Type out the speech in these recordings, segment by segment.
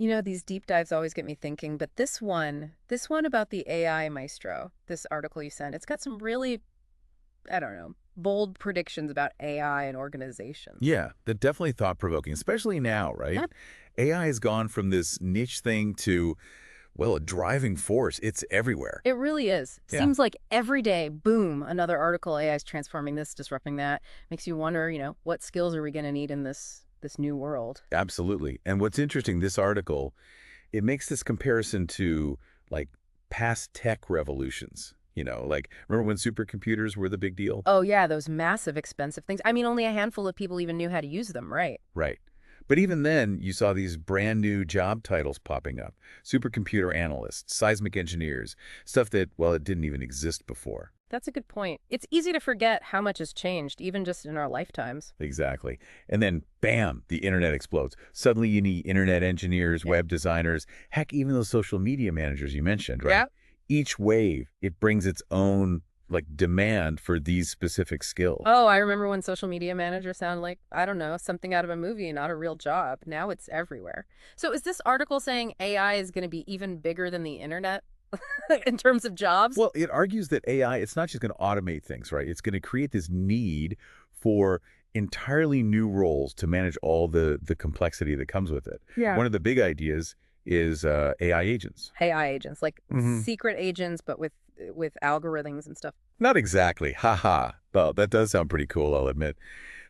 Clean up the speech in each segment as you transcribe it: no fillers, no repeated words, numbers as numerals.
These deep dives always get me thinking, but this one about the AI Maestro, this article you sent, it's got some really, I don't know, bold predictions about AI and organizations. Yeah, they're definitely thought-provoking, especially now, right? Yep, AI has gone from this niche thing to, well, a driving force. It's everywhere. it really is. Yeah, Seems like every day, boom, another article, AI is transforming this, disrupting that. Makes you wonder, what skills are we going to need in this new world? absolutely. And what's interesting, this article, it makes this comparison to, like, past tech revolutions. Like, remember when supercomputers were the big deal? Oh yeah, those massive expensive things. I mean, only a handful of people even knew how to use them, right? Right. But even then, you saw these brand new job titles popping up. Supercomputer analysts, seismic engineers, stuff that, well, it didn't even exist before. That's a good point. It's easy to forget how much has changed, even just in our lifetimes. Exactly. And then, bam, the internet explodes. Suddenly you need internet engineers, Yeah. web designers, heck, even those social media managers you mentioned, right? Yeah. Each wave, it brings its own, like, demand for these specific skills. Oh, I remember when social media manager sounded like, I don't know, something out of a movie, not a real job. Now it's everywhere. So is this article saying AI is going to be even bigger than the internet in terms of jobs? Well, it argues that AI, it's not just going to automate things, right? It's going to create this need for entirely new roles to manage all the complexity that comes with it. Yeah. One of the big ideas is AI agents. AI agents, like Hmm. secret agents, but with algorithms and stuff. Not exactly. Haha. Well, that does sound pretty cool, I'll admit.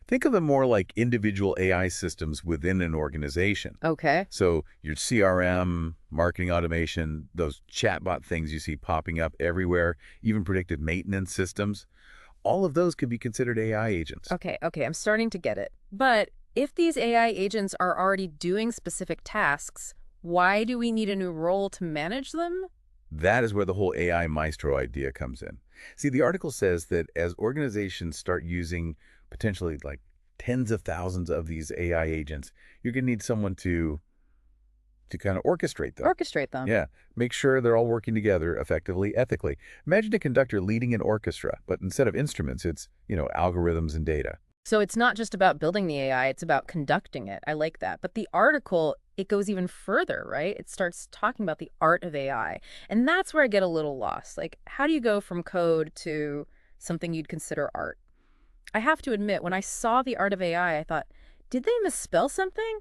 Think of them more like individual AI systems within an organization. Okay. So your CRM, marketing automation, those chatbot things you see popping up everywhere, even predictive maintenance systems, all of those could be considered AI agents. Okay, I'm starting to get it. But if these AI agents are already doing specific tasks, why do we need a new role to manage them? That is where the whole AI Maestro idea comes in. See, the article says that as organizations start using potentially like tens of thousands of these AI agents, you're going to need someone to kind of orchestrate them. Orchestrate them. Yeah, make sure they're all working together effectively, ethically. Imagine a conductor leading an orchestra, but instead of instruments, it's, algorithms and data. So it's not just about building the AI, it's about conducting it. I like that. But the article, it goes even further, right? It starts talking about the art of AI. And that's where I get a little lost. Like, how do you go from code to something you'd consider art? I have to admit, when I saw the art of AI, I thought, did they misspell something?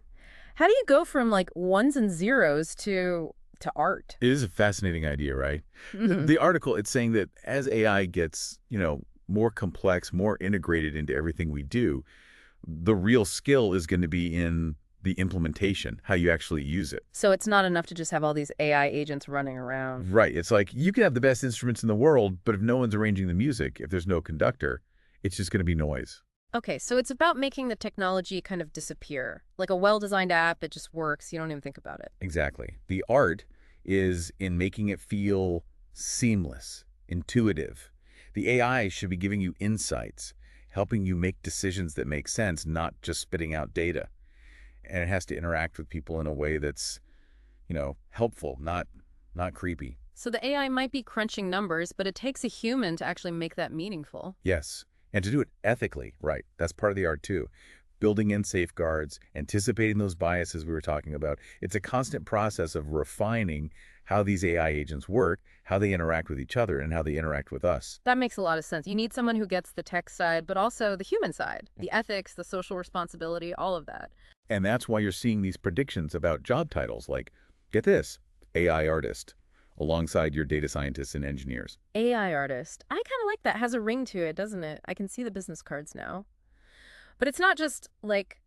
How do you go from like ones and zeros to art? It is a fascinating idea, right? The, Hmm. the article, it's saying that as AI gets, more complex, more integrated into everything we do, the real skill is going to be in the implementation, how you actually use it. So it's not enough to just have all these AI agents running around. Right. It's like you can have the best instruments in the world, but if no one's arranging the music, if there's no conductor, it's just going to be noise. Okay, so it's about making the technology kind of disappear. Like a well-designed app, it just works. You don't even think about it. Exactly. The art is in making it feel seamless, intuitive. The AI should be giving you insights, helping you make decisions that make sense, not just spitting out data. And it has to interact with people in a way that's, helpful, not creepy. So the AI might be crunching numbers, but it takes a human to actually make that meaningful. Yes. And to do it ethically, right. That's part of the art too. Building in safeguards, anticipating those biases we were talking about. It's a constant process of refining how these AI agents work, how they interact with each other, and how they interact with us. That makes a lot of sense. You need someone who gets the tech side, but also the human side, the ethics, the social responsibility, all of that. And that's why you're seeing these predictions about job titles like, get this, AI artist, alongside your data scientists and engineers. AI artist. I kind of like that. Has a ring to it, doesn't it? I can see the business cards now. But it's not just like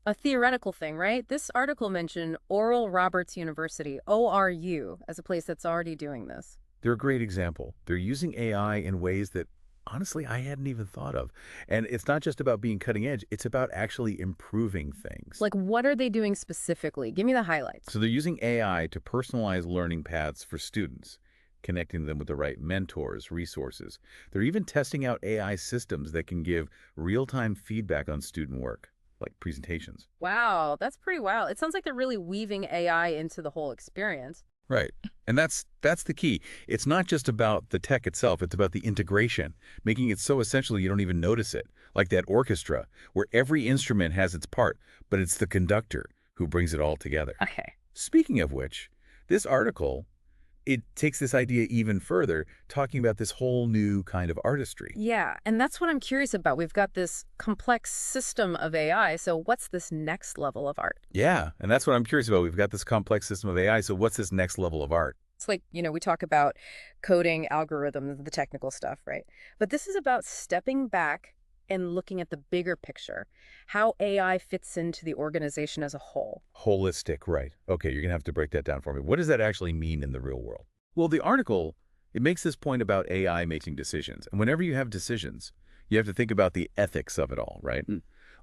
a theoretical thing, right? This article mentioned Oral Roberts University, ORU, as a place that's already doing this. They're a great example. They're using AI in ways that, honestly, I hadn't even thought of. And it's not just about being cutting edge, it's about actually improving things. Like, what are they doing specifically? Give me the highlights. So they're using AI to personalize learning paths for students, connecting them with the right mentors, resources. They're even testing out AI systems that can give real-time feedback on student work, like presentations. Wow, that's pretty wild. It sounds like they're really weaving AI into the whole experience. Right. And that's the key. It's not just about the tech itself, it's about the integration, making it so essential you don't even notice it. Like that orchestra, where every instrument has its part, but it's the conductor who brings it all together. Okay, Speaking of which, this article, it takes this idea even further, talking about this whole new kind of artistry. Yeah, and that's what I'm curious about. We've got this complex system of AI, so what's this next level of art? Yeah, and that's what I'm curious about. We've got this complex system of AI, so what's this next level of art? It's like, we talk about coding, algorithms, the technical stuff, right? But this is about stepping back and looking at the bigger picture, how AI fits into the organization as a whole. Holistic, right. Okay, you're going to have to break that down for me. What does that actually mean in the real world? Well, the article, it makes this point about AI making decisions. And whenever you have decisions, you have to think about the ethics of it all, right?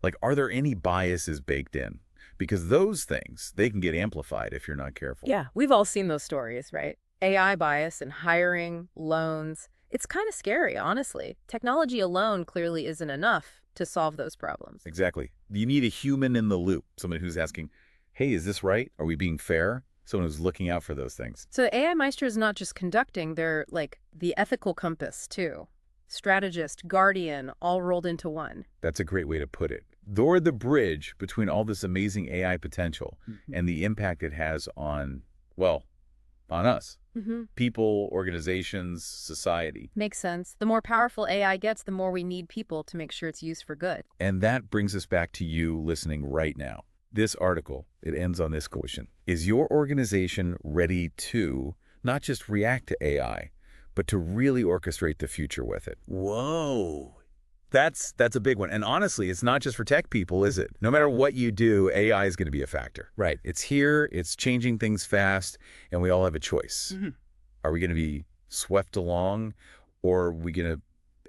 Like, are there any biases baked in? Because those things, they can get amplified if you're not careful. Yeah, we've all seen those stories, right? AI bias in hiring, loans. It's kind of scary, honestly. Technology alone clearly isn't enough to solve those problems. Exactly. You need a human in the loop, someone who's asking, hey, is this right? Are we being fair? Someone who's looking out for those things. So AI Maestro is not just conducting, they're like the ethical compass, too. Strategist, guardian, all rolled into one. That's a great way to put it. They're the bridge between all this amazing AI potential and the impact it has on, well, on us. People, organizations, society. Makes sense. The more powerful AI gets, the more we need people to make sure it's used for good. And that brings us back to you listening right now. This article, it ends on this question. Is your organization ready to not just react to AI, but to really orchestrate the future with it? Whoa. That's a big one. And honestly, it's not just for tech people, is it? No matter what you do, AI is going to be a factor. Right. It's here, it's changing things fast, and we all have a choice. Are we going to be swept along, or are we going to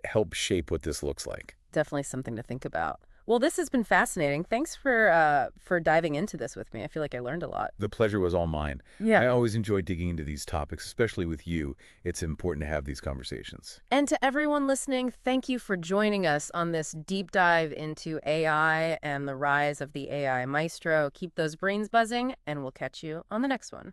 help shape what this looks like? Definitely something to think about. Well, this has been fascinating. Thanks for diving into this with me. I feel like I learned a lot. The pleasure was all mine. Yeah. I always enjoy digging into these topics, especially with you. It's important to have these conversations. And to everyone listening, thank you for joining us on this deep dive into AI and the rise of the AI Maestro. Keep those brains buzzing, and we'll catch you on the next one.